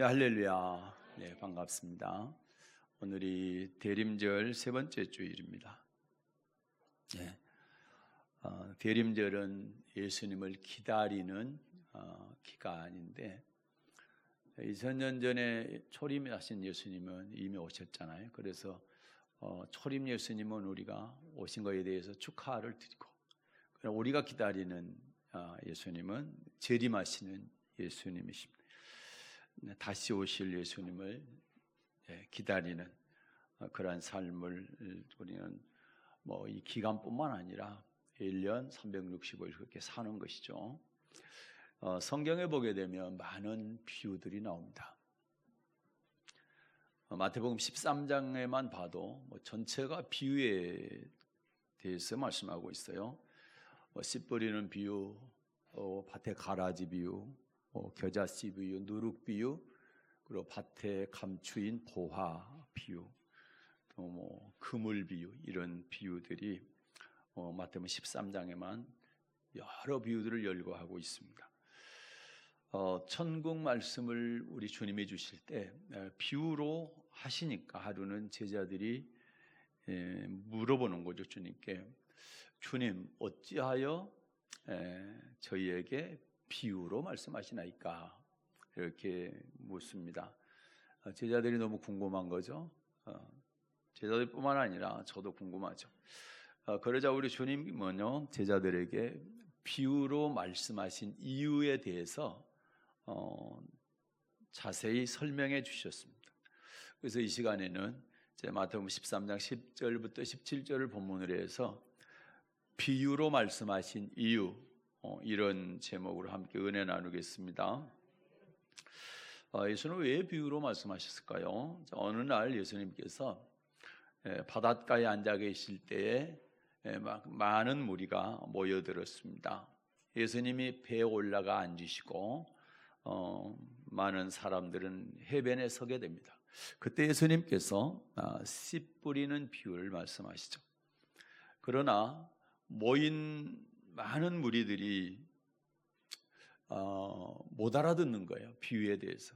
네, 할렐루야. 네, 반갑습니다. 오늘이 대림절 세 번째 주일입니다. 네, 대림절은 예수님을 기다리는 기간인데 2000년 전에 초림하신 예수님은 이미 오셨잖아요. 그래서 초림 예수님은 우리가 오신 것에 대해서 축하를 드리고, 우리가 기다리는 예수님은 재림하시는 예수님이십니다. 다시 오실 예수님을 기다리는 그러한 삶을 우리는 이 기간뿐만 아니라 1년 365일 그렇게 사는 것이죠. 성경에 보게 되면 많은 비유들이 나옵니다. 마태복음 13장에만 봐도 전체가 비유에 대해서 말씀하고 있어요. 씨 뿌리는 비유, 밭에 가라지 비유, 겨자씨 비유, 누룩 비유, 그리고 밭에 감추인 보화 비유, 또 그물 비유, 이런 비유들이 마태복음 13장에만 여러 비유들을 열거하고 있습니다. 천국 말씀을 우리 주님이 주실 때 비유로 하시니까 하루는 제자들이 물어보는 거죠. 주님께, 주님 어찌하여 저희에게 비유로 말씀하시나이까? 이렇게 묻습니다. 제자들이 너무 궁금한 거죠. 제자들뿐만 아니라 저도 궁금하죠. 그러자 우리 주님은요, 제자들에게 비유로 말씀하신 이유에 대해서 자세히 설명해 주셨습니다. 그래서 이 시간에는 마태복음 13장 10절부터 17절을 본문으로 해서 비유로 말씀하신 이유, 이런 제목으로 함께 은혜 나누겠습니다. 예수님은 왜 비유로 말씀하셨을까요? 어느 날 예수님께서 바닷가에 앉아 계실 때에 많은 무리가 모여들었습니다. 예수님이 배에 올라가 앉으시고 많은 사람들은 해변에 서게 됩니다. 그때 예수님께서 씨 뿌리는 비유를 말씀하시죠. 그러나 모인 많은 무리들이 못 알아듣는 거예요, 비유에 대해서.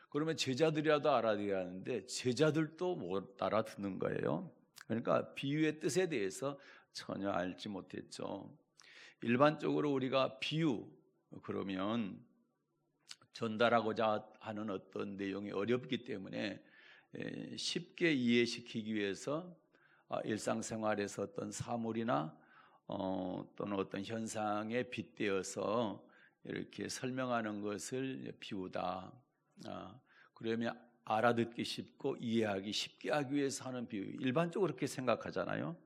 그러면 제자들이라도 알아들어야 하는데 제자들도 못 알아듣는 거예요. 그러니까 비유의 뜻에 대해서 전혀 알지 못했죠. 일반적으로 우리가 비유 그러면 전달하고자 하는 어떤 내용이 어렵기 때문에 쉽게 이해시키기 위해서 일상생활에서 어떤 사물이나 또는 어떤 현상에 빗대어서 이렇게 설명하는 것을 비유다. 그러면 알아듣기 쉽고 이해하기 쉽게 하기 위해서 하는 비유, 일반적으로 그렇게 생각하잖아요.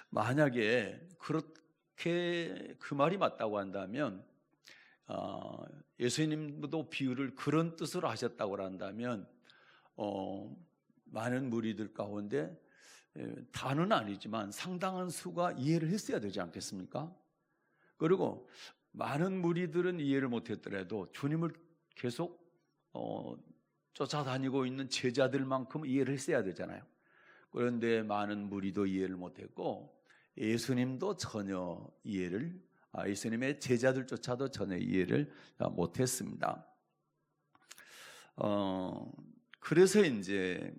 만약에 그렇게 그 말이 맞다고 한다면, 예수님도 비유를 그런 뜻으로 하셨다고 한다면 많은 무리들 가운데 다는 아니지만 상당한 수가 이해를 했어야 되지 않겠습니까? 그리고 많은 무리들은 이해를 못했더라도 주님을 계속 쫓아다니고 있는 제자들만큼 이해를 했어야 되잖아요. 그런데 많은 무리도 이해를 못했고 예수님도 전혀 예수님의 제자들조차도 전혀 이해를 못했습니다. 그래서 이제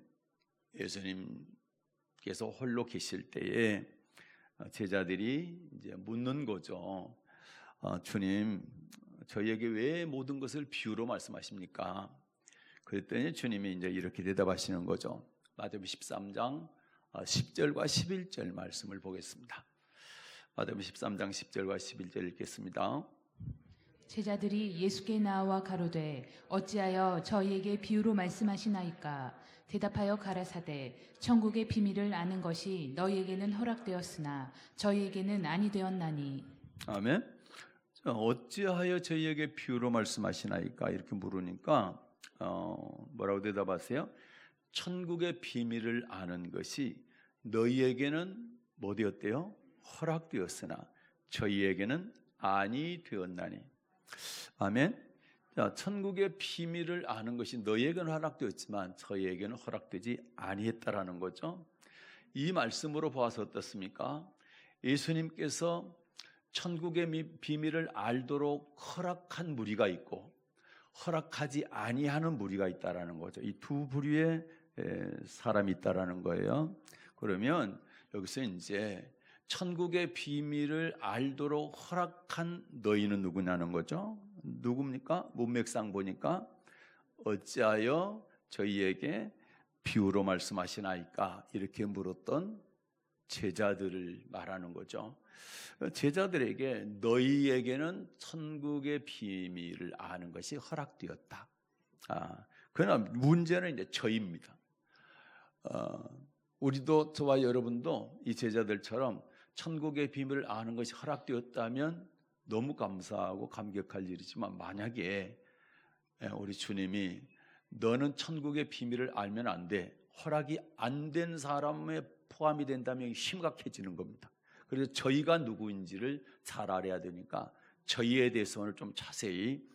예수님께서 홀로 계실 때에 제자들이 이제 묻는 거죠. 주님, 저희에게 왜 모든 것을 비유로 말씀하십니까? 그랬더니 주님이 이제 이렇게 대답하시는 거죠. 마태복음 13장 10절과 11절 말씀을 보겠습니다. 마태복음 13장 10절과 11절 읽겠습니다. 제자들이 예수께 나와 가로되 어찌하여 저희에게 비유로 말씀하시나이까? 대답하여 가라사대 천국의 비밀을 아는 것이 너희에게는 허락되었으나 저희에게는 아니 되었나니. 아멘. 어찌하여 저희에게 비유로 말씀하시나이까? 이렇게 물으니까 뭐라고 대답하세요? 천국의 비밀을 아는 것이 너희에게는 뭐 되었대요? 허락되었으나 저희에게는 아니 되었나니. 아멘. 자, 천국의 비밀을 아는 것이 너희에게는 허락되었지만 저희에게는 허락되지 아니했다라는 거죠. 이 말씀으로 보아서 어떻습니까? 예수님께서 천국의 비밀을 알도록 허락한 무리가 있고 허락하지 아니하는 무리가 있다라는 거죠. 이 두 부류의 사람이 있다라는 거예요. 그러면 여기서 이제 천국의 비밀을 알도록 허락한 너희는 누구냐는 거죠. 누굽니까? 문맥상 보니까 어찌하여 저희에게 비유로 말씀하시나이까 이렇게 물었던 제자들을 말하는 거죠. 제자들에게 너희에게는 천국의 비밀을 아는 것이 허락되었다. 그러나 문제는 이제 저희입니다. 우리도 저와 여러분도 이 제자들처럼 천국의 비밀을 아는 것이 허락되었다면 너무 감사하고 감격할 일이지만 만약에 우리 주님이 너는 천국의 비밀을 알면 안 돼, 허락이 안 된 사람에 포함이 된다면 심각해지는 겁니다. 그래서 저희가 누구인지를 잘 알아야 되니까 저희에 대해서 오늘 좀 자세히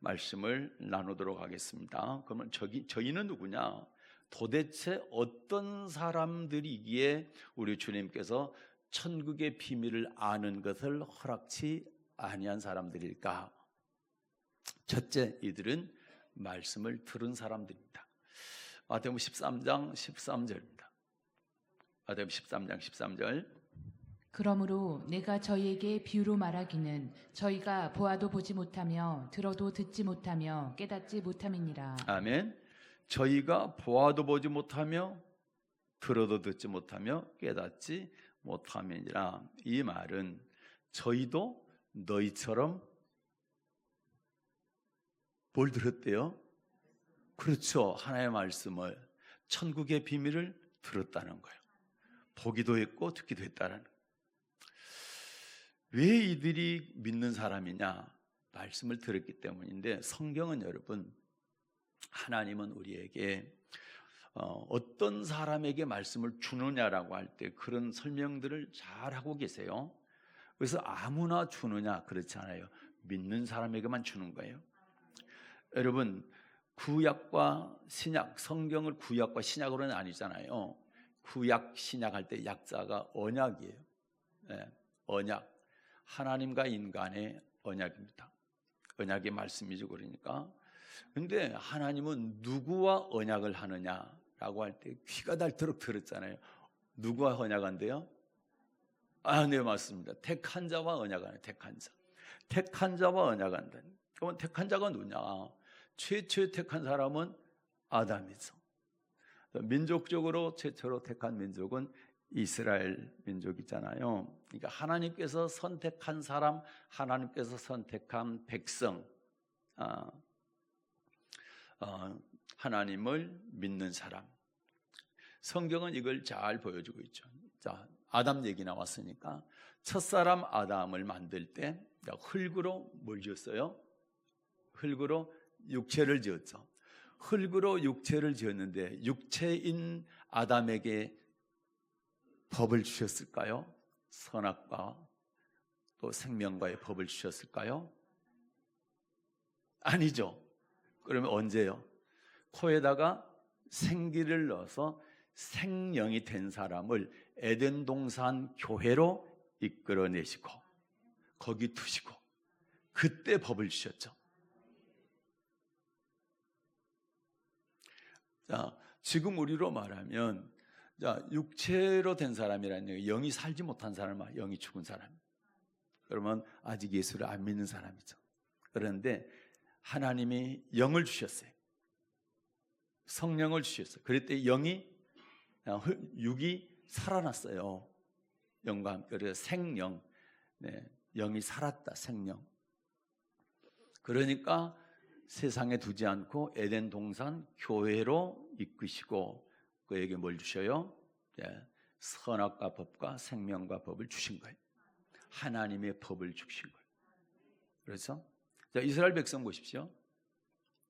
말씀을 나누도록 하겠습니다. 그러면 저희는 누구냐? 도대체 어떤 사람들이기에 우리 주님께서 천국의 비밀을 아는 것을 허락치 아니한 사람들일까? 첫째, 이들은 말씀을 들은 사람들입니다. 마태복음 13장 13절입니다. 마태복음 13장 13절. 그러므로 내가 저희에게 비유로 말하기는 저희가 보아도 보지 못하며 들어도 듣지 못하며 깨닫지 못함이니라. 아멘. 저희가 보아도 보지 못하며 들어도 듣지 못하며 깨닫지 못함이니라. 이 말은 저희도 너희처럼 뭘 들었대요? 그렇죠. 하나님의 말씀을, 천국의 비밀을 들었다는 거예요. 보기도 했고 듣기도 했다는 거예요. 왜 이들이 믿는 사람이냐? 말씀을 들었기 때문인데, 성경은 여러분, 하나님은 우리에게 어떤 사람에게 말씀을 주느냐라고 할 때 그런 설명들을 잘 하고 계세요. 그래서 아무나 주느냐? 그렇지 않아요. 믿는 사람에게만 주는 거예요. 여러분, 구약과 신약, 성경을 구약과 신약으로 나뉘잖아요. 구약, 신약 할 때 약자가 언약이에요. 네, 언약. 하나님과 인간의 언약입니다. 언약의 말씀이죠. 그러니까. 근데 하나님은 누구와 언약을 하느냐라고 할 때 귀가 닳도록 들었잖아요. 누구와 언약한대요? 네, 맞습니다. 택한 자와 언약하는, 택한 자. 택한 자와 언약한다. 그러면 택한 자가 누구냐? 최초에 택한 사람은 아담이죠. 민족적으로 최초로 택한 민족은 이스라엘 민족이잖아요. 그러니까 하나님께서 선택한 사람, 하나님께서 선택한 백성, 하나님을 믿는 사람. 성경은 이걸 잘 보여주고 있죠. 자, 아담 얘기 나왔으니까 첫사람 아담을 만들 때 흙으로 뭘 지었어요? 흙으로 육체를 지었죠. 흙으로 육체를 지었는데 육체인 아담에게 법을 주셨을까요? 선악과 또 생명과의 법을 주셨을까요? 아니죠. 그러면 언제요? 코에다가 생기를 넣어서 생명이 된 사람을 에덴 동산 교회로 이끌어내시고 거기 두시고 그때 법을 주셨죠. 자, 지금 우리로 말하면 육체로 된 사람이라는 얘기, 영이 살지 못한 사람, 영이 죽은 사람. 그러면 아직 예수를 안 믿는 사람이죠. 그런데 하나님이 영을 주셨어요. 성령을 주셨어요. 그랬더니 육이 살아났어요. 영과 함께. 그래서 생령, 영이 살았다, 생령. 그러니까 세상에 두지 않고 에덴 동산 교회로 이끄시고 그에게 뭘 주셔요? 선악과 법과 생명과 법을 주신 거예요. 하나님의 법을 주신 거예요. 그래서 이스라엘 백성 보십시오.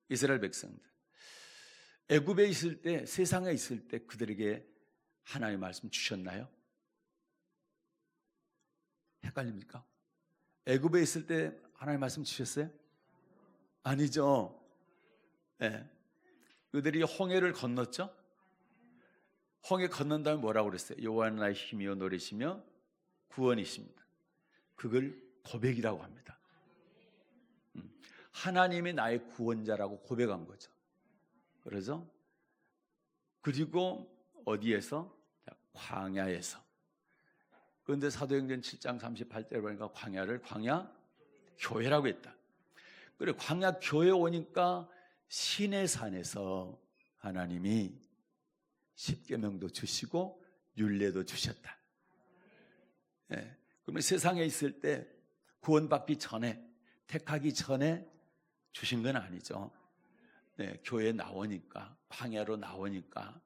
이스라엘 백성들. 애굽에 있을 때, 세상에 있을 때 그들에게 하나님의 말씀 주셨나요? 헷갈립니까? 애굽에 있을 때 하나님의 말씀 주셨어요? 아니죠. 그들이 홍해를 건넜죠? 홍해 건넌 다음에 뭐라고 그랬어요? 여호와는 나의 힘이요 노래시며 구원이십니다. 그걸 고백이라고 합니다. 하나님이 나의 구원자라고 고백한 거죠. 그래서 그리고 어디에서? 광야에서. 그런데 사도행전 7장 38절에 보니까 광야를 광야 교회라고 했다. 그래, 광야 교회 오니까 시내산에서 하나님이 십계명도 주시고 율례도 주셨다. 예, 그러면 세상에 있을 때 구원받기 전에, 택하기 전에 주신 건 아니죠. 네, 교회에 나오니까, 광야로 나오니까,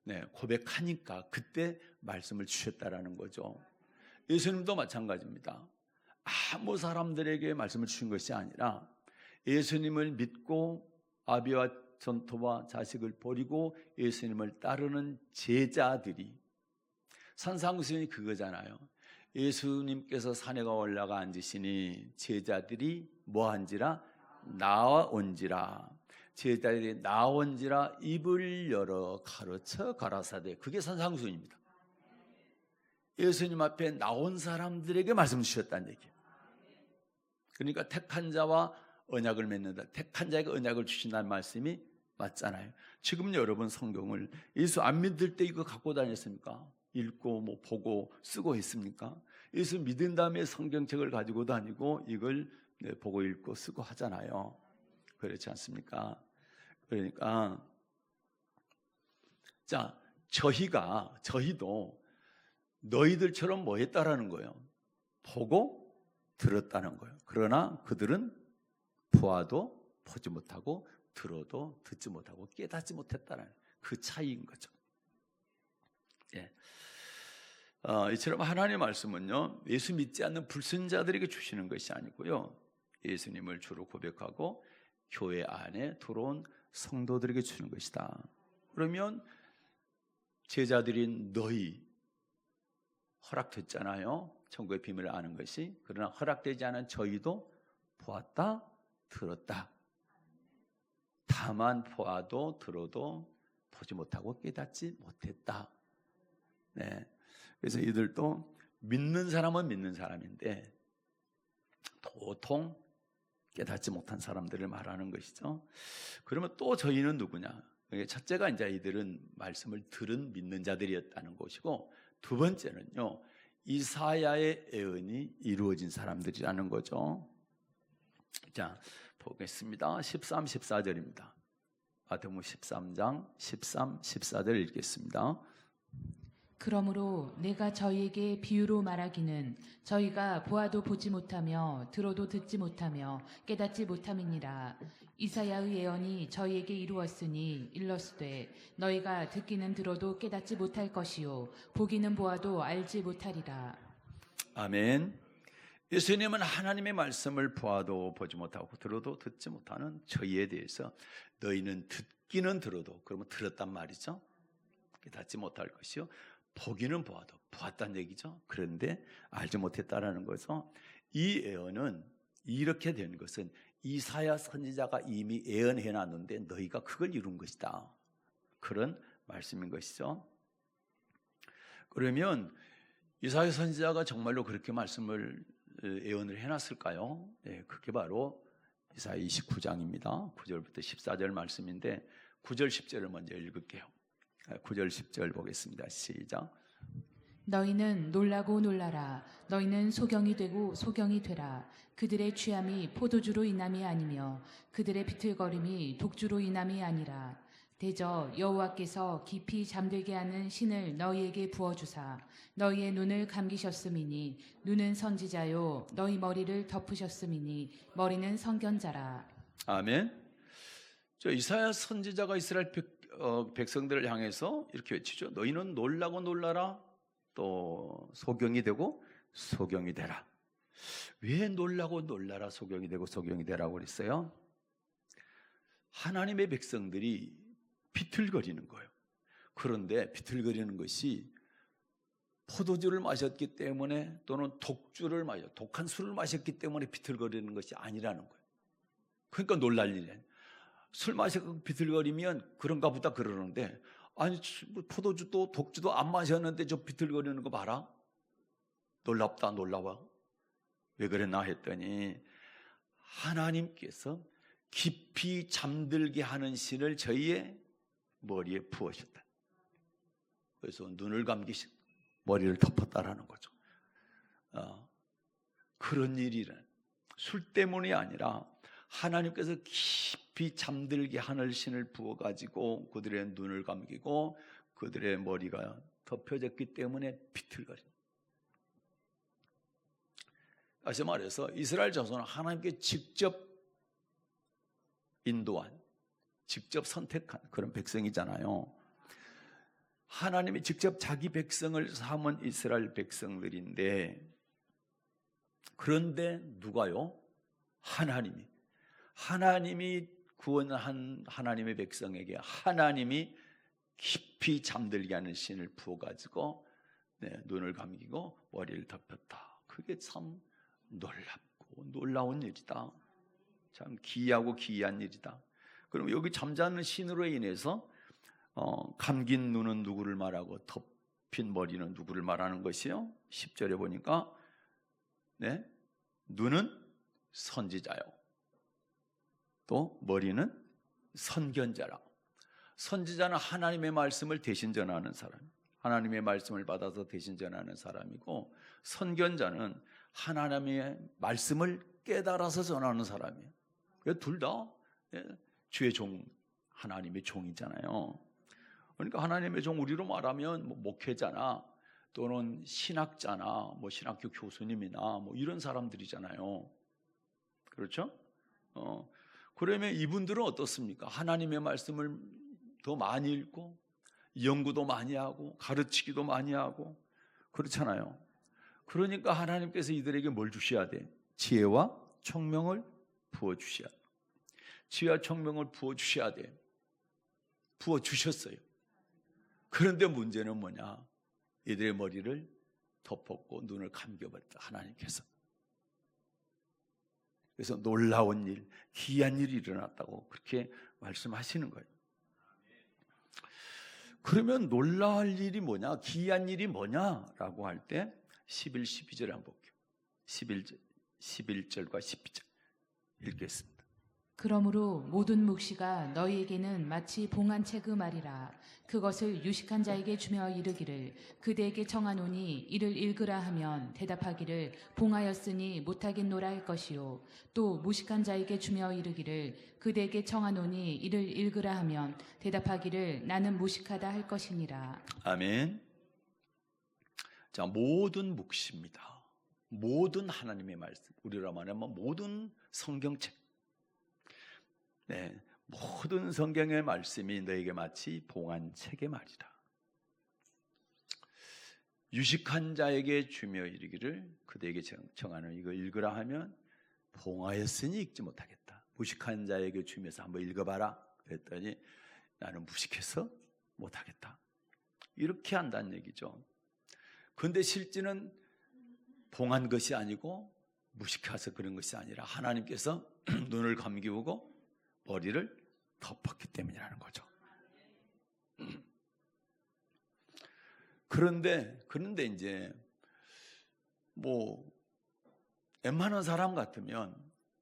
네, 고백하니까 그때 말씀을 주셨다라는 거죠. 예수님도 마찬가지입니다. 아무 사람들에게 말씀을 주신 것이 아니라 예수님을 믿고 아비와 전토와 자식을 버리고 예수님을 따르는 제자들이, 산상수훈이 그거잖아요. 예수님께서 산에 올라가 앉으시니 제자들이 뭐한지라? 나온지라. 제자들이 나온지라 입을 열어 가르쳐 가라사대. 그게 산상수훈입니다. 예수님 앞에 나온 사람들에게 말씀 주셨다는 얘기예요. 그러니까 택한 자와 언약을 맺는다. 택한 자에게 언약을 주신다는 말씀이 맞잖아요. 지금 여러분 성경을 예수 안 믿을 때 이거 갖고 다녔습니까? 읽고 뭐 보고 쓰고 했습니까? 예수 믿은 다음에 성경책을 가지고 다니고 이걸 보고 읽고 쓰고 하잖아요. 그렇지 않습니까? 그러니까 자, 저희도 너희들처럼 뭐 했다라는 거예요? 보고 들었다는 거예요. 그러나 그들은 보아도 보지 못하고 들어도 듣지 못하고 깨닫지 못했다는 그 차이인 거죠. 예. 이처럼 하나님의 말씀은요, 예수 믿지 않는 불신자들에게 주시는 것이 아니고요, 예수님을 주로 고백하고 교회 안에 들어온 성도들에게 주는 것이다. 그러면 제자들인 너희 허락됐잖아요. 천국의 비밀을 아는 것이. 그러나 허락되지 않은 저희도 보았다, 들었다. 다만 보아도 들어도 보지 못하고 깨닫지 못했다. 네. 그래서 이들도 믿는 사람은 믿는 사람인데 도통 깨닫지 못한 사람들을 말하는 것이죠. 그러면 또 저희는 누구냐? 첫째가 이제 이들은 말씀을 들은 믿는 자들이었다는 것이고, 두 번째는요, 이사야의 예언이 이루어진 사람들이라는 거죠. 자, 보겠습니다. 13, 14절입니다. 마태복음 13장 13, 14절 읽겠습니다. 그러므로 내가 저희에게 비유로 말하기는 저희가 보아도 보지 못하며 들어도 듣지 못하며 깨닫지 못함이니라. 이사야의 예언이 저희에게 이루었으니 일렀으되 너희가 듣기는 들어도 깨닫지 못할 것이요 보기는 보아도 알지 못하리라. 아멘. 예수님은 하나님의 말씀을 보아도 보지 못하고 들어도 듣지 못하는 저희에 대해서 너희는 듣기는 들어도, 그러면 들었단 말이죠. 깨닫지 못할 것이요 보기는 보아도 보았다는 얘기죠. 그런데 알지 못했다라는 거죠. 이 예언은 이렇게 된 것은 이사야 선지자가 이미 예언해 놨는데 너희가 그걸 이룬 것이다. 그런 말씀인 것이죠. 그러면 이사야 선지자가 정말로 그렇게 말씀을 예언을 해놨을까요? 네, 그게 바로 이사야 29장입니다. 9절부터 14절 말씀인데 9절 10절을 먼저 읽을게요. 9절 10절 보겠습니다. 시작. 너희는 놀라고 놀라라. 너희는 소경이 되고 소경이 되라. 그들의 취함이 포도주로 인함이 아니며 그들의 비틀거림이 독주로 인함이 아니라 대저 여호와께서 깊이 잠들게 하는 신을 너희에게 부어주사 너희의 눈을 감기셨음이니 눈은 선지자요 너희 머리를 덮으셨음이니 머리는 선견자라. 아멘. 저 이사야 선지자가 이스라엘 백성들을 향해서 이렇게 외치죠. 너희는 놀라고 놀라라. 또 소경이 되고 소경이 되라. 왜 놀라고 놀라라 소경이 되고 소경이 되라고 그랬어요? 하나님의 백성들이 비틀거리는 거예요. 그런데 비틀거리는 것이 포도주를 마셨기 때문에 또는 독한 술을 마셨기 때문에 비틀거리는 것이 아니라는 거예요. 그러니까 놀랄 일이 아니에요. 술 마시고 비틀거리면 그런가 보다 그러는데, 아니 포도주도 독주도 안 마셨는데 저 비틀거리는 거 봐라. 놀랍다 놀라워. 왜 그랬나 했더니 하나님께서 깊이 잠들게 하는 신을 저희의 머리에 부으셨다. 그래서 눈을 감기시고 머리를 덮었다라는 거죠. 그런 일이란 술 때문이 아니라 하나님께서 깊이 잠들게 하는 신을 부어가지고 그들의 눈을 감기고 그들의 머리가 덮여졌기 때문에 비틀거립니다. 다시 말해서 이스라엘 자손은 하나님께 직접 인도한, 직접 선택한 그런 백성이잖아요. 하나님이 직접 자기 백성을 삼은 이스라엘 백성들인데, 그런데 누가요? 하나님이 구원한 하나님의 백성에게 하나님이 깊이 잠들게 하는 신을 부어가지고 눈을 감기고 머리를 덮였다. 그게 참 놀랍고 놀라운 일이다. 참 기이하고 기이한 일이다. 그럼 여기 잠자는 신으로 인해서 감긴 눈은 누구를 말하고 덮인 머리는 누구를 말하는 것이요? 10절에 보니까 눈은 선지자요, 또 머리는 선견자라. 선지자는 하나님의 말씀을 대신 전하는 사람, 하나님의 말씀을 받아서 대신 전하는 사람이고, 선견자는 하나님의 말씀을 깨달아서 전하는 사람이에요. 둘 다 주의 종, 하나님의 종이잖아요. 그러니까 하나님의 종, 우리로 말하면 목회자나 또는 신학자나 신학교 교수님이나 이런 사람들이잖아요. 그렇죠? 그러면 이분들은 어떻습니까? 하나님의 말씀을 더 많이 읽고 연구도 많이 하고 가르치기도 많이 하고 그렇잖아요. 그러니까 하나님께서 이들에게 뭘 주셔야 돼? 지혜와 총명을 부어주셔야 돼. 지혜와 총명을 부어주셔야 돼. 부어주셨어요. 그런데 문제는 뭐냐? 이들의 머리를 덮었고 눈을 감겨버렸다, 하나님께서. 그래서 놀라운 일, 기이한 일이 일어났다고 그렇게 말씀하시는 거예요. 그러면 놀라울 일이 뭐냐, 기이한 일이 뭐냐라고 할 때 11, 12절에 한번 볼게요. 11절과 12절 읽겠습니다. 그러므로 모든 묵시가 너희에게는 마치 봉한 체금하리라. 그것을 유식한 자에게 주며 이르기를 그대에게 청하노니 이를 읽으라 하면 대답하기를 봉하였으니 못하겠노라 할 것이요, 또 무식한 자에게 주며 이르기를 그대에게 청하노니 이를 읽으라 하면 대답하기를 나는 무식하다 할 것이니라. 아멘. 자, 모든 묵시입니다. 모든 하나님의 말씀, 우리로 말하면 모든 성경책, 모든 성경의 말씀이 너에게 마치 봉한 책의 말이라. 유식한 자에게 주며 이르기를 그대에게 청하노니 이거 읽으라 하면 봉하였으니 읽지 못하겠다. 무식한 자에게 주면서 한번 읽어봐라 그랬더니 나는 무식해서 못하겠다, 이렇게 한다는 얘기죠. 그런데 실제는 봉한 것이 아니고 무식해서 그런 것이 아니라 하나님께서 눈을 감기우고 머리를 덮었기 때문이라는 거죠. 그런데 이제 웬만한 사람 같으면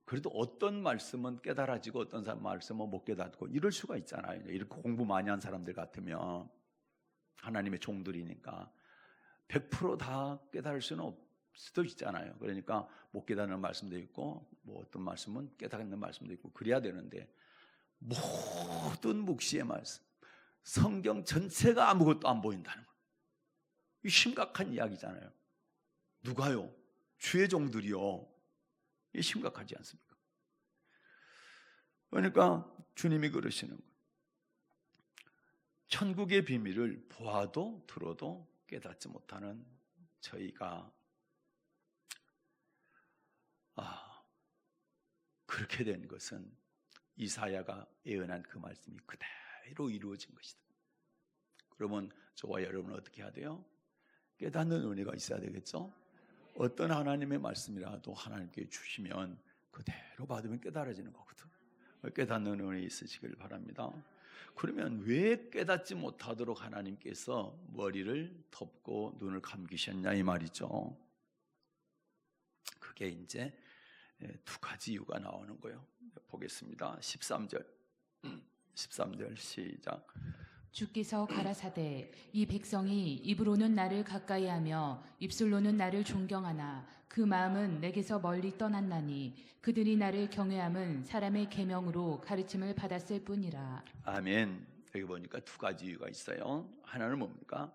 그래도 어떤 말씀은 깨달아지고 어떤 말씀은 못 깨닫고 이럴 수가 있잖아요. 이렇게 공부 많이 한 사람들 같으면, 하나님의 종들이니까 100% 다 깨달을 수는 없을 수도 있잖아요. 그러니까 못 깨닫는 말씀도 있고 어떤 말씀은 깨닫는 말씀도 있고 그래야 되는데, 모든 묵시의 말씀, 성경 전체가 아무것도 안 보인다는 거예요. 이 심각한 이야기잖아요. 누가요? 주의 종들이요. 이 심각하지 않습니까? 그러니까 주님이 그러시는 거예요. 천국의 비밀을 보아도 들어도 깨닫지 못하는 저희가 그렇게 된 것은 이사야가 예언한 그 말씀이 그대로 이루어진 것이다. 그러면 저와 여러분은 어떻게 해야 돼요? 깨닫는 은혜가 있어야 되겠죠? 어떤 하나님의 말씀이라도 하나님께 주시면 그대로 받으면 깨달아지는 거거든. 깨닫는 은혜 있으시길 바랍니다. 그러면 왜 깨닫지 못하도록 하나님께서 머리를 덮고 눈을 감기셨냐 이 말이죠. 그게 이제 두 가지 이유가 나오는 거예요. 보겠습니다. 13절 시작. 주께서 가라사대 이 백성이 입으로는 나를 가까이하며 입술로는 나를 존경하나 그 마음은 내게서 멀리 떠났나니 그들이 나를 경외함은 사람의 계명으로 가르침을 받았을 뿐이라. 아멘. 여기 보니까 두 가지 이유가 있어요. 하나는 뭡니까?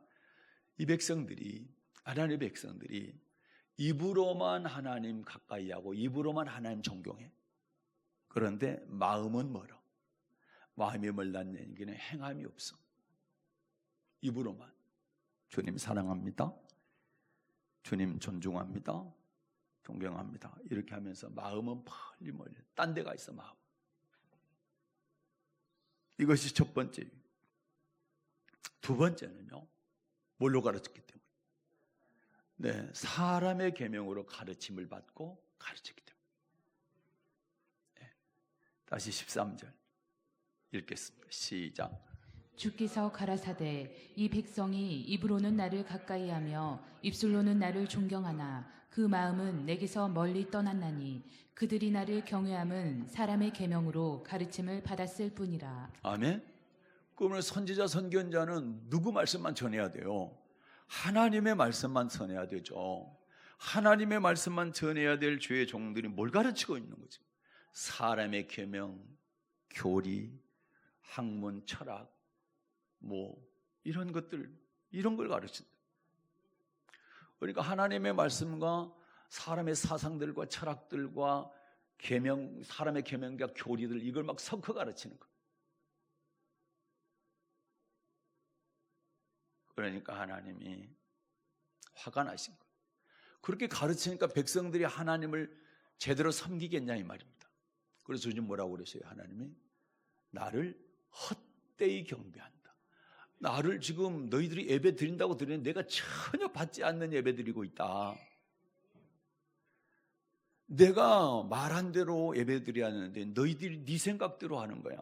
이 백성들이, 하나님의 백성들이 입으로만 하나님 가까이하고 입으로만 하나님 존경해. 그런데 마음은 멀어. 마음이 멀다는 얘기는 행함이 없어. 입으로만 주님 사랑합니다, 주님 존중합니다, 존경합니다 이렇게 하면서 마음은 멀리 딴 데가 있어. 마음. 이것이 첫 번째. 두 번째는요, 뭘로 가르쳤기 때문에? 네, 사람의 계명으로 가르침을 받고 가르쳤기 때문에. 네, 다시 13절 읽겠습니다. 시작. 주께서 가라사대 이 백성이 입으로는 나를 가까이하며 입술로는 나를 존경하나 그 마음은 내게서 멀리 떠났나니 그들이 나를 경외함은 사람의 계명으로 가르침을 받았을 뿐이라. 아멘. 그러면 선지자 선견자는 누구 말씀만 전해야 돼요? 하나님의 말씀만 전해야 되죠. 하나님의 말씀만 전해야 될 주의 종들이 뭘 가르치고 있는 거죠? 사람의 계명, 교리, 학문, 철학, 이런 것들, 이런 걸 가르친다. 그러니까 하나님의 말씀과 사람의 사상들과 철학들과 계명, 사람의 계명과 교리들, 이걸 막 섞어 가르치는 거예요. 그러니까 하나님이 화가 나신 거예요. 그렇게 가르치니까 백성들이 하나님을 제대로 섬기겠냐 이 말입니다. 그래서 요즘 뭐라고 그랬어요? 하나님이 나를 헛되이 경배한다. 나를 지금 너희들이 예배 드린다고 드리는데 내가 전혀 받지 않는 예배 드리고 있다. 내가 말한 대로 예배 드려야 하는데 너희들이 네 생각대로 하는 거야.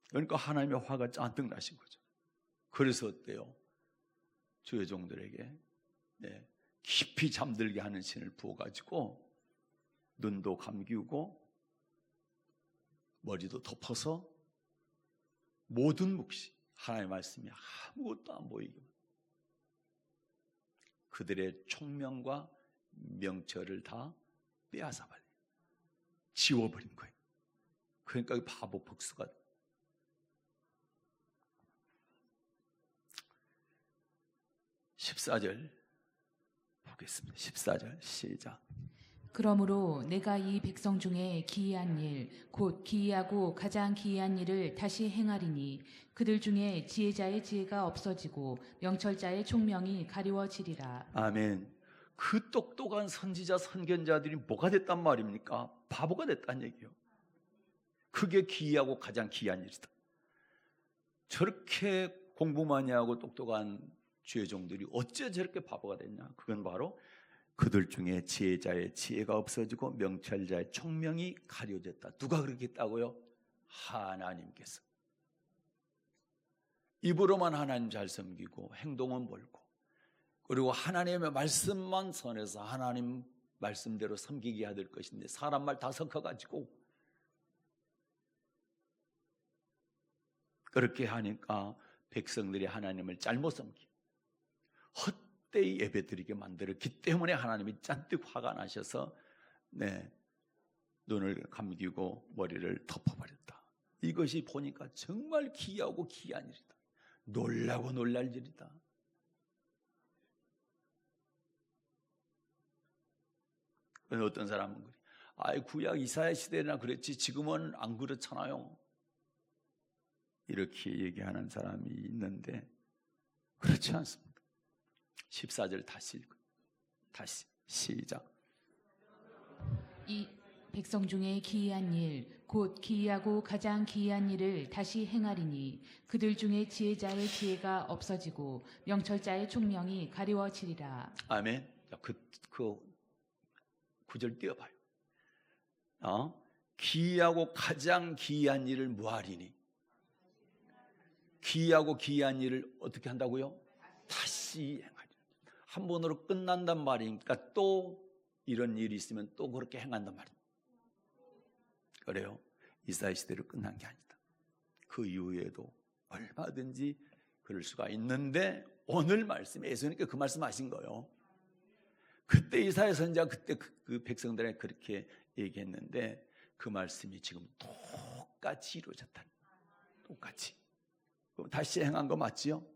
그러니까 하나님의 화가 잔뜩 나신 거죠. 그래서 어때요? 주의 종들에게 깊이 잠들게 하는 신을 부어가지고 눈도 감기우고 머리도 덮어서 모든 묵시, 하나님의 말씀이 아무것도 안 보이게 그들의 총명과 명철을 다 빼앗아버려요. 지워버린 거예요. 그러니까 바보 복수가 돼요. 14절 보겠습니다. 14절 시작. 그러므로 내가 이 백성 중에 기이한 일, 곧 기이하고 가장 기이한 일을 다시 행하리니 그들 중에 지혜자의 지혜가 없어지고 명철자의 총명이 가리워지리라. 아멘. 그 똑똑한 선지자 선견자들이 뭐가 됐단 말입니까? 바보가 됐다는 얘기예요. 그게 기이하고 가장 기이한 일이다. 저렇게 공부 많이 하고 똑똑한 주의 종들이 어째 저렇게 바보가 됐냐? 그건 바로 그들 중에 지혜자의 지혜가 없어지고 명철자의 총명이 가려졌다. 누가 그렇게 했다고요? 하나님께서. 입으로만 하나님 잘 섬기고 행동은 멀고, 그리고 하나님의 말씀만 선해서 하나님 말씀대로 섬기게 해야 될 것인데 사람 말 다 섞어가지고 그렇게 하니까 백성들이 하나님을 잘못 섬기, 헛되이 예배드리게 만들었기 때문에 하나님이 잔뜩 화가 나셔서 눈을 감기고 머리를 덮어버렸다. 이것이 보니까 정말 기이하고 기이한 일이다. 놀라고 놀랄 일이다. 어떤 사람은 그래. 구약 이사야 시대나 그랬지 지금은 안 그렇잖아요. 이렇게 얘기하는 사람이 있는데 그렇지 않습니다. 14절 다시 읽어요. 다시 시작. 이 백성 중에 기이한 일, 곧 기이하고 가장 기이한 일을 다시 행하리니 그들 중에 지혜자의 지혜가 없어지고 명철자의 총명이 가리워지리라. 아멘. 그 구절 띄워봐요. 기이하고 가장 기이한 일을 무하리니, 기이하고 기이한 일을 어떻게 한다고요? 다시 행하리니. 한 번으로 끝난단 말이니까 또 이런 일이 있으면 또 그렇게 행한단 말입니다. 그래요. 이사야 시대로 끝난 게 아니다. 그 이후에도 얼마든지 그럴 수가 있는데 오늘 말씀, 예수님께 그 말씀하신 거예요. 그때 이사야 선지자가 그때 그 백성들에게 그렇게 얘기했는데 그 말씀이 지금 똑같이 이루어졌다. 똑같이. 그럼 다시 행한 거 맞지요?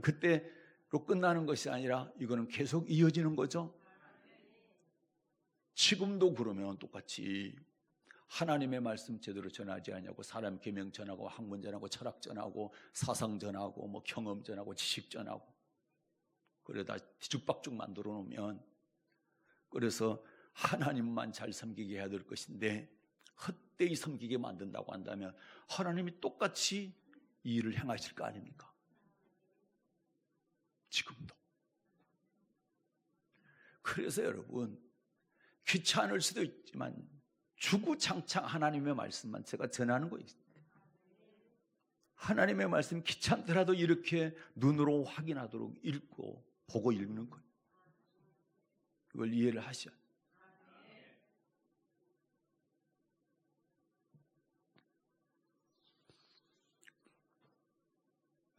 그때로 끝나는 것이 아니라 이거는 계속 이어지는 거죠. 지금도 그러면 똑같이 하나님의 말씀 제대로 전하지 않냐고 사람 계명 전하고 학문 전하고 철학 전하고 사상 전하고 뭐 경험 전하고 지식 전하고 그러다 뒤죽박죽 만들어 놓으면 그래서 하나님만 잘 섬기게 해야 될 것인데 헛되이 섬기게 만든다고 한다면 하나님이 똑같이 이 일을 행하실 거 아닙니까? 지금도. 그래서 여러분 귀찮을 수도 있지만 주구장창 하나님의 말씀만 제가 전하는 거예요. 하나님의 말씀 귀찮더라도 이렇게 눈으로 확인하도록 읽고 보고 읽는 거예요. 그걸 이해를 하셔야 돼요.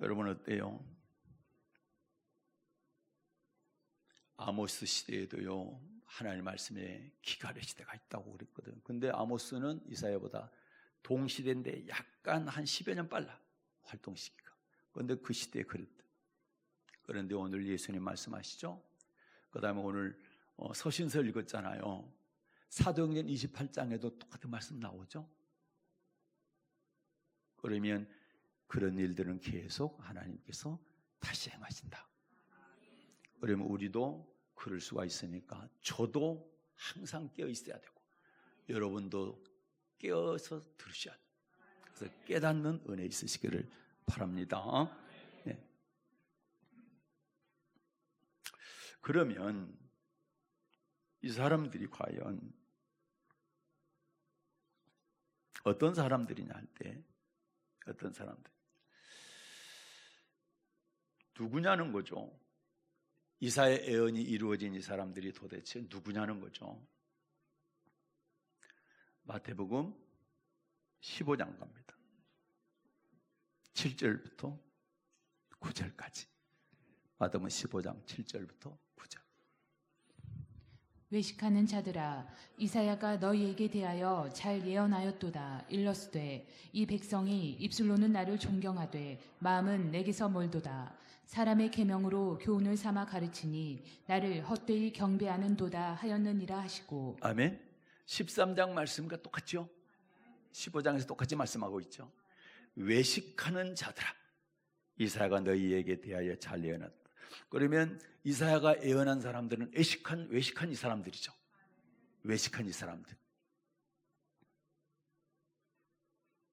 여러분 어때요? 아모스 시대에도요 하나님의 말씀에 기갈의 시대가 있다고 그랬거든. 근데 아모스는 이사야보다 동시대인데 약간 한 10여 년 빨라 활동 시기가. 그런데 그 시대에 그랬다. 그런데 오늘 예수님 말씀하시죠. 그 다음에 오늘 서신서 읽었잖아요. 사도행전 28장에도 똑같은 말씀 나오죠. 그러면 그런 일들은 계속 하나님께서 다시 행하신다. 그러면 우리도 그럴 수가 있으니까 저도 항상 깨어 있어야 되고 여러분도 깨어서 들으셔야 돼요. 그래서 깨닫는 은혜 있으시기를 바랍니다. 네. 그러면 이 사람들이 과연 어떤 사람들이냐 할 때 어떤 사람들 누구냐는 거죠. 이사야의 예언이 이루어진 이 사람들이 도대체 누구냐는 거죠. 마태복음 15장 갑니다. 7절부터 9절까지. 마태복음 15장 7절부터 9절. 외식하는 자들아 이사야가 너희에게 대하여 잘 예언하였도다. 일러스되 이 백성이 입술로는 나를 존경하되 마음은 내게서 멀도다. 사람의 계명으로 교훈을 삼아 가르치니 나를 헛되이 경배하는도다 하였느니라 하시고. 아멘. 13장 말씀과 똑같죠. 15장에서 똑같이 말씀하고 있죠. 외식하는 자들아 이사야가 너희에게 대하여 잘 예언하였다. 그러면 이사야가 예언한 사람들은 외식한 이 사람들이죠. 외식한 이 사람들.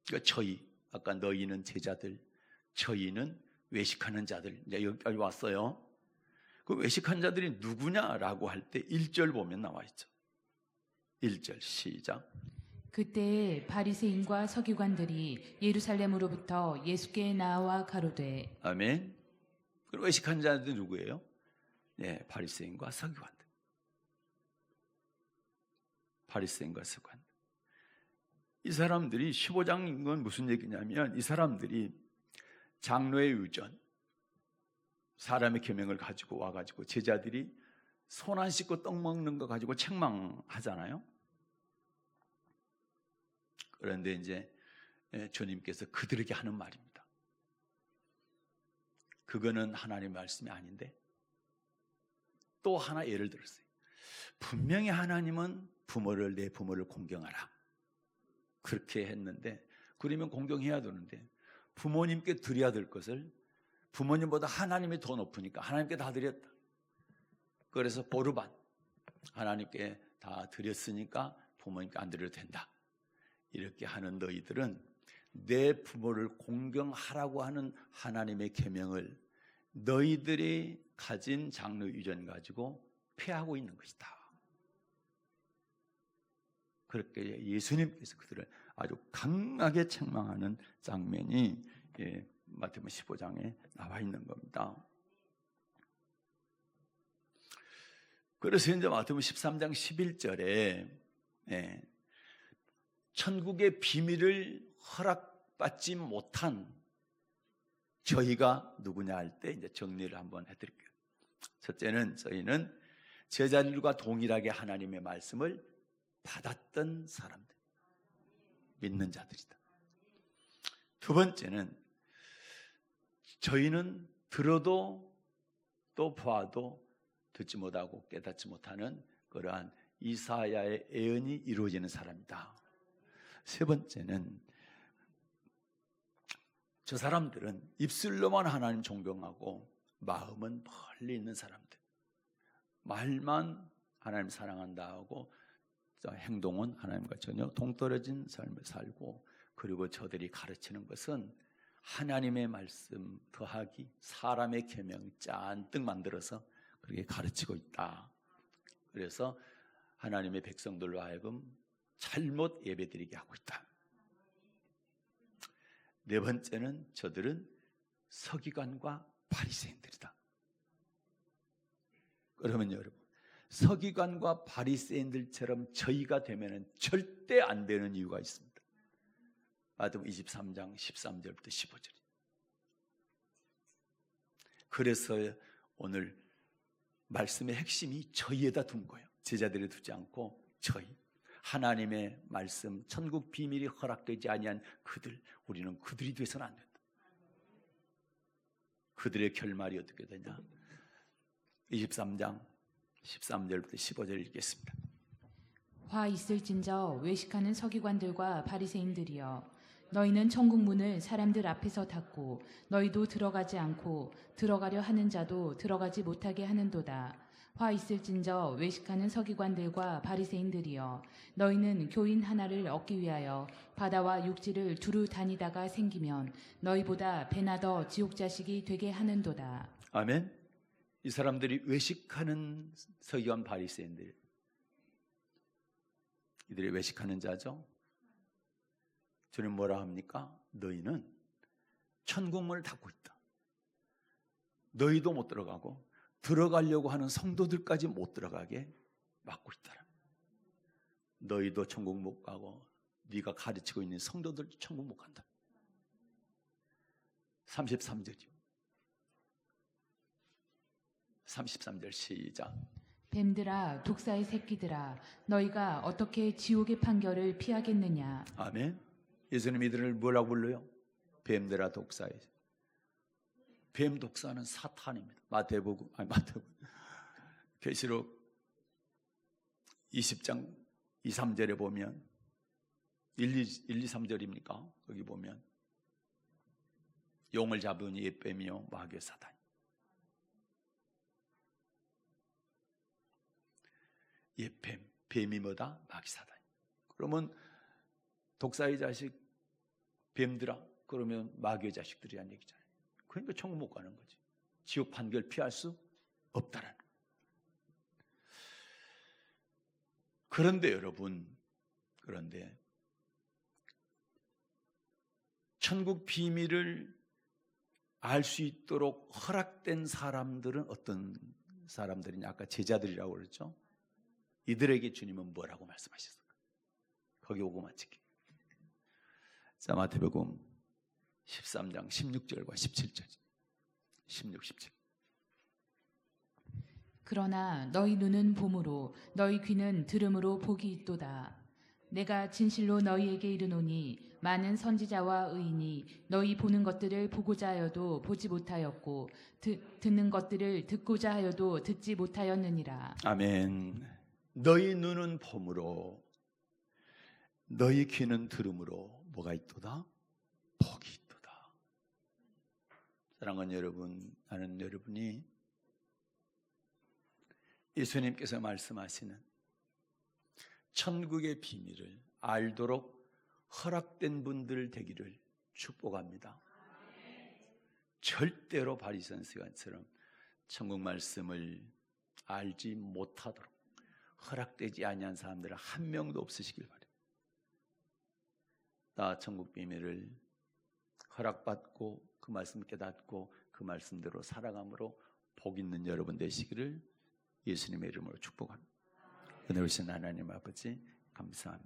그러니까 저희, 아까 너희는 제자들, 저희는 외식하는 자들. 이제 여기까지 왔어요. 그 외식한 자들이 누구냐라고 할 때 1절 보면 나와 있죠. 1절 시작. 그때에 바리새인과 서기관들이 예루살렘으로부터 예수께 나와 가로되. 아멘. 그리고 외식한 자들이 누구예요? 네, 바리새인과 서기관들. 바리새인과 서기관들. 이 사람들이 15장인 건 무슨 얘기냐면 이 사람들이 장로의 유전, 사람의 계명을 가지고 와가지고 제자들이 손 안 씻고 떡 먹는 거 가지고 책망하잖아요. 그런데 이제 주님께서 그들에게 하는 말입니다. 그거는 하나님의 말씀이 아닌데 또 하나 예를 들었어요. 분명히 하나님은 내 부모를 공경하라 그렇게 했는데 그러면 공경해야 되는데 부모님께 드려야 될 것을 부모님보다 하나님이 더 높으니까 하나님께 다 드렸다. 그래서 보르반 하나님께 다 드렸으니까 부모님께 안 드려도 된다. 이렇게 하는 너희들은 내 부모를 공경하라고 하는 하나님의 계명을 너희들이 가진 장로 유전 가지고 폐하고 있는 것이다. 그렇게 예수님께서 그들을 아주 강하게 책망하는 장면이 마태복음 15장에 나와 있는 겁니다. 그래서 이제 마태복음 13장 11절에 천국의 비밀을 허락받지 못한 저희가 누구냐 할 때 이제 정리를 한번 해드릴게요. 첫째는 저희는 제자들과 동일하게 하나님의 말씀을 받았던 사람들, 믿는 자들이다. 두 번째는 저희는 들어도 또 봐도 듣지 못하고 깨닫지 못하는 그러한 이사야의 예언이 이루어지는 사람이다. 세 번째는 저 사람들은 입술로만 하나님 존경하고 마음은 멀리 있는 사람들, 말만 하나님 사랑한다 하고 행동은 하나님과 전혀 동떨어진 삶을 살고, 그리고 저들이 가르치는 것은 하나님의 말씀 더하기 사람의 계명 잔뜩 만들어서 그렇게 가르치고 있다. 그래서 하나님의 백성들로 하여금 잘못 예배드리게 하고 있다. 네 번째는 저들은 서기관과 바리새인들이다. 그러면 여러분, 서기관과 바리새인들처럼 저희가 되면 절대 안 되는 이유가 있습니다. 마태복음 23장 13절부터 15절. 그래서 오늘 말씀의 핵심이 저희에다 둔 거예요. 제자들에 두지 않고 저희, 하나님의 말씀, 천국 비밀이 허락되지 아니한 그들, 우리는 그들이 돼서는 안 된다. 그들의 결말이 어떻게 되냐? 23장 13절부터 15절 읽겠습니다. 화 있을진저 외식하는 서기관들과 바리새인들이여, 너희는 천국 문을 사람들 앞에서 닫고 너희도 들어가지 않고 들어가려 하는 자도 들어가지 못하게 하는도다. 화 있을진저 외식하는 서기관들과 바리새인들이여, 너희는 교인 하나를 얻기 위하여 바다와 육지를 두루 다니다가 생기면 너희보다 배나 더 지옥 자식이 되게 하는도다. 아멘. 이 사람들이 외식하는 서기관 바리새인들, 이들이 외식하는 자죠. 주님 뭐라 합니까? 너희는 천국문을 닫고 있다. 너희도 못 들어가고 들어가려고 하는 성도들까지 못 들어가게 막고 있다. 너희도 천국 못 가고 네가 가르치고 있는 성도들도 천국 못 간다. 33절이요. 33절 시작. 뱀들아, 독사의 새끼들아, 너희가 어떻게 지옥의 판결을 피하겠느냐. 아멘. 예수님 이들을 뭐라고 불러요? 뱀들아, 독사의. 뱀 독사는 사탄입니다. 마태복음 계시록 20장 2, 3절에 보면 1, 2, 3절입니까? 거기 보면 용을 잡은 옛 뱀이요 마귀의 사탄. 옛 뱀이 뭐다? 마귀 사탄. 그러면 독사의 자식 뱀들아, 그러면 마귀의 자식들이란 얘기잖아요. 그러니까 천국 못 가는 거지. 지옥 판결 피할 수 없다라는. 그런데 여러분, 그런데 천국 비밀을 알 수 있도록 허락된 사람들은 어떤 사람들이냐? 아까 제자들이라고 그랬죠. 이들에게 주님은 뭐라고 말씀하셨을까? 거기 오고 마치기. 자, 마태복음 13장 16절과 17절. 16, 17. 그러나 너희 눈은 봄으로 너희 귀는 들음으로 복이 있도다. 내가 진실로 너희에게 이르노니 많은 선지자와 의인이 너희 보는 것들을 보고자 하여도 보지 못하였고 듣는 것들을 듣고자 하여도 듣지 못하였느니라. 아멘. 너희 눈은 봄으로 너희 귀는 들음으로 뭐가 있도다? 복이 있도다. 사랑하는 여러분, 나는 여러분이 예수님께서 말씀하시는 천국의 비밀을 알도록 허락된 분들 되기를 축복합니다. 절대로 바리새인처럼 천국 말씀을 알지 못하도록 허락되지 아니한 사람들은 한 명도 없으시길 바랍니다. 나 천국 비밀을 허락받고 그 말씀 깨닫고 그 말씀대로 살아감으로 복 있는 여러분 되시기를 예수님의 이름으로 축복합니다. 은혜로우신 하나님 아버지 감사합니다.